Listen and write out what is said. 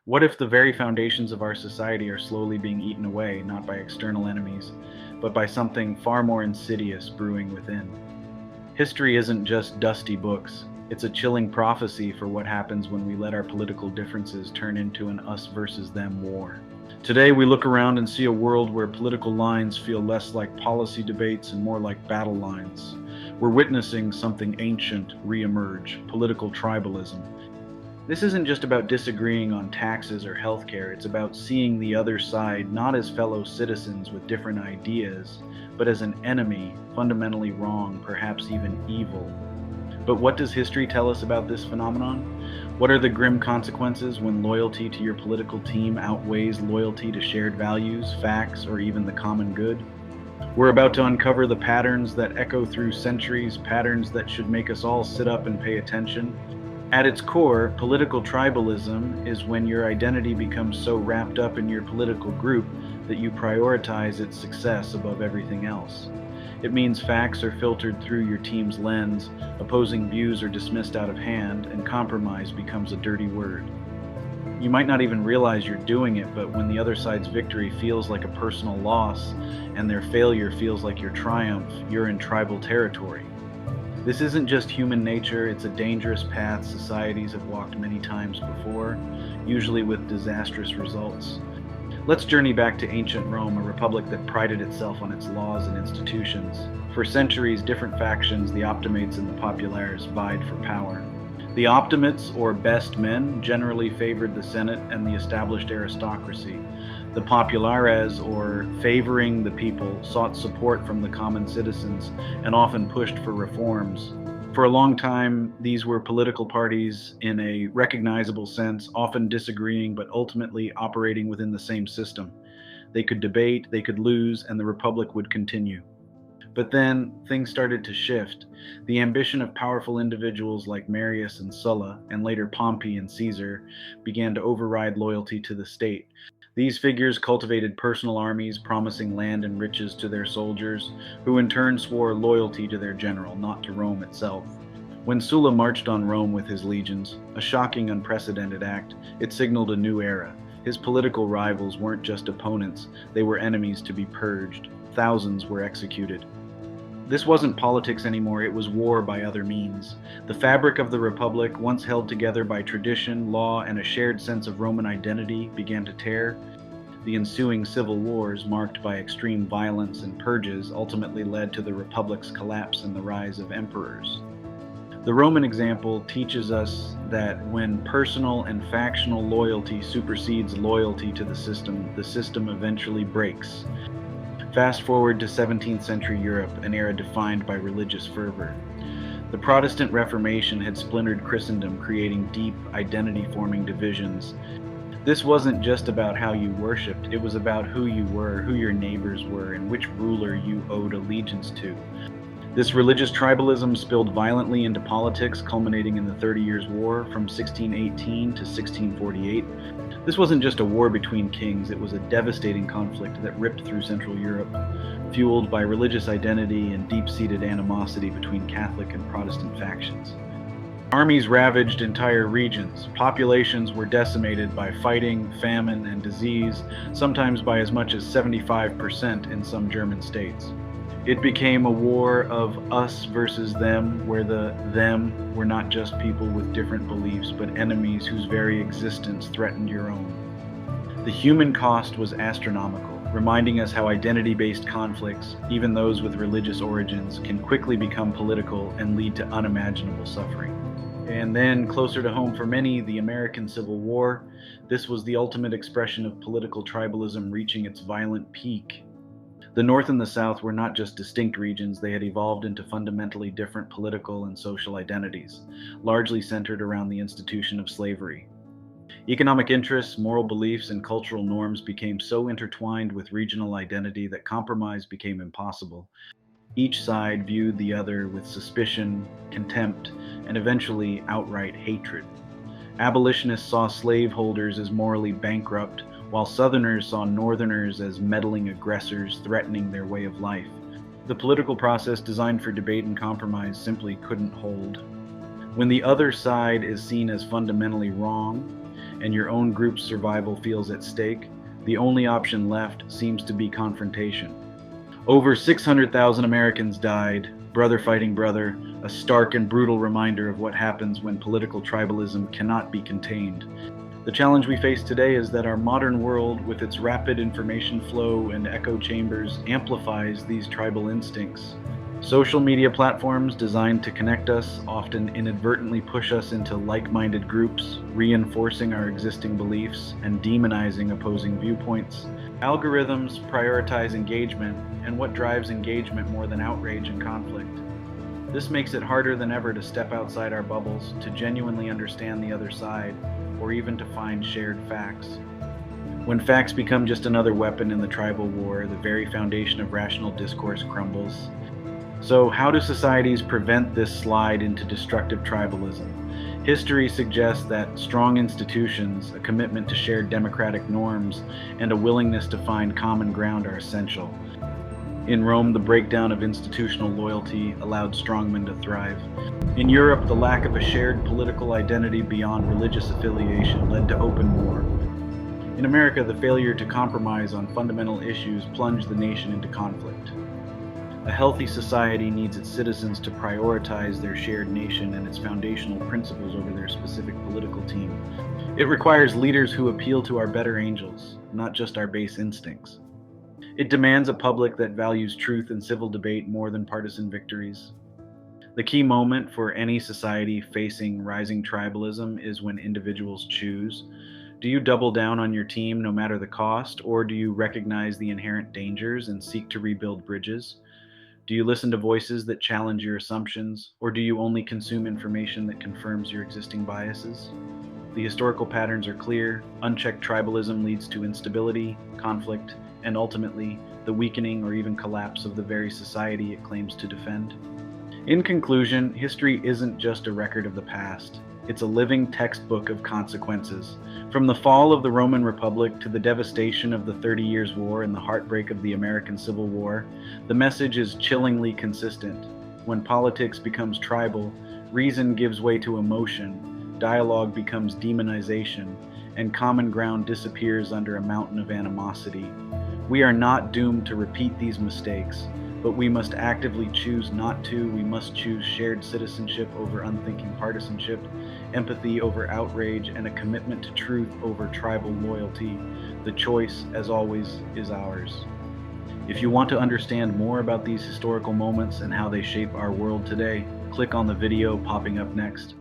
What if the very foundations of our society are slowly being eaten away, not by external enemies, but by something far more insidious brewing within? History isn't just dusty books. It's a chilling prophecy for what happens when we let our political differences turn into an us versus them war. Today, we look around and see a world where political lines feel less like policy debates and more like battle lines. We're witnessing something ancient reemerge, political tribalism. This isn't just about disagreeing on taxes or healthcare, it's about seeing the other side not as fellow citizens with different ideas, but as an enemy, fundamentally wrong, perhaps even evil. But what does history tell us about this phenomenon? What are the grim consequences when loyalty to your political team outweighs loyalty to shared values, facts, or even the common good? We're about to uncover the patterns that echo through centuries, patterns that should make us all sit up and pay attention. At its core, political tribalism is when your identity becomes so wrapped up in your political group that you prioritize its success above everything else. It means facts are filtered through your team's lens, opposing views are dismissed out of hand, and compromise becomes a dirty word. You might not even realize you're doing it, but when the other side's victory feels like a personal loss and their failure feels like your triumph, you're in tribal territory. This isn't just human nature, it's a dangerous path societies have walked many times before, usually with disastrous results. Let's journey back to ancient Rome, a republic that prided itself on its laws and institutions. For centuries, different factions, the optimates and the populares, vied for power. The optimates, or best men, generally favored the Senate and the established aristocracy. The populares, or favoring the people, sought support from the common citizens and often pushed for reforms. For a long time, these were political parties in a recognizable sense, often disagreeing but ultimately operating within the same system. They could debate, they could lose, and the republic would continue. But then things started to shift. The ambition of powerful individuals like Marius and Sulla, and later Pompey and Caesar, began to override loyalty to the state. These figures cultivated personal armies, promising land and riches to their soldiers, who in turn swore loyalty to their general, not to Rome itself. When Sulla marched on Rome with his legions, a shocking, unprecedented act, it signaled a new era. His political rivals weren't just opponents, they were enemies to be purged. Thousands were executed. This wasn't politics anymore, it was war by other means. The fabric of the Republic, once held together by tradition, law, and a shared sense of Roman identity, began to tear. The ensuing civil wars, marked by extreme violence and purges, ultimately led to the Republic's collapse and the rise of emperors. The Roman example teaches us that when personal and factional loyalty supersedes loyalty to the system eventually breaks. Fast forward to 17th century Europe, an era defined by religious fervor. The Protestant Reformation had splintered Christendom, creating deep, identity-forming divisions. This wasn't just about how you worshipped, it was about who you were, who your neighbors were, and which ruler you owed allegiance to. This religious tribalism spilled violently into politics, culminating in the 30 Years' War from 1618 to 1648. This wasn't just a war between kings, it was a devastating conflict that ripped through Central Europe, fueled by religious identity and deep-seated animosity between Catholic and Protestant factions. Armies ravaged entire regions. Populations were decimated by fighting, famine, and disease, sometimes by as much as 75% in some German states. It became a war of us versus them, where the them were not just people with different beliefs, but enemies whose very existence threatened your own. The human cost was astronomical, reminding us how identity-based conflicts, even those with religious origins, can quickly become political and lead to unimaginable suffering. And then, closer to home for many, the American Civil War. This was the ultimate expression of political tribalism reaching its violent peak. The North and the South were not just distinct regions, they had evolved into fundamentally different political and social identities, largely centered around the institution of slavery. Economic interests, moral beliefs, and cultural norms became so intertwined with regional identity that compromise became impossible. Each side viewed the other with suspicion, contempt, and eventually outright hatred. Abolitionists saw slaveholders as morally bankrupt, while Southerners saw Northerners as meddling aggressors threatening their way of life. The political process designed for debate and compromise simply couldn't hold. When the other side is seen as fundamentally wrong, and your own group's survival feels at stake, the only option left seems to be confrontation. Over 600,000 Americans died, brother fighting brother, a stark and brutal reminder of what happens when political tribalism cannot be contained. The challenge we face today is that our modern world, with its rapid information flow and echo chambers, amplifies these tribal instincts. Social media platforms designed to connect us often inadvertently push us into like-minded groups, reinforcing our existing beliefs and demonizing opposing viewpoints. Algorithms prioritize engagement, and what drives engagement more than outrage and conflict? This makes it harder than ever to step outside our bubbles, to genuinely understand the other side, or even to find shared facts. When facts become just another weapon in the tribal war, the very foundation of rational discourse crumbles. So, how do societies prevent this slide into destructive tribalism? History suggests that strong institutions, a commitment to shared democratic norms, and a willingness to find common ground are essential. In Rome, the breakdown of institutional loyalty allowed strongmen to thrive. In Europe, the lack of a shared political identity beyond religious affiliation led to open war. In America, the failure to compromise on fundamental issues plunged the nation into conflict. A healthy society needs its citizens to prioritize their shared nation and its foundational principles over their specific political team. It requires leaders who appeal to our better angels, not just our base instincts. It demands a public that values truth and civil debate more than partisan victories. The key moment for any society facing rising tribalism is when individuals choose. Do you double down on your team no matter the cost, or do you recognize the inherent dangers and seek to rebuild bridges? Do you listen to voices that challenge your assumptions, or do you only consume information that confirms your existing biases? The historical patterns are clear. Unchecked tribalism leads to instability, conflict, and ultimately, the weakening or even collapse of the very society it claims to defend. In conclusion, history isn't just a record of the past. It's a living textbook of consequences. From the fall of the Roman Republic to the devastation of the 30 Years' War and the heartbreak of the American Civil War, the message is chillingly consistent. When politics becomes tribal, reason gives way to emotion, dialogue becomes demonization, and common ground disappears under a mountain of animosity. We are not doomed to repeat these mistakes, but we must actively choose not to. We must choose shared citizenship over unthinking partisanship, empathy over outrage, and a commitment to truth over tribal loyalty. The choice, as always, is ours. If you want to understand more about these historical moments and how they shape our world today, click on the video popping up next.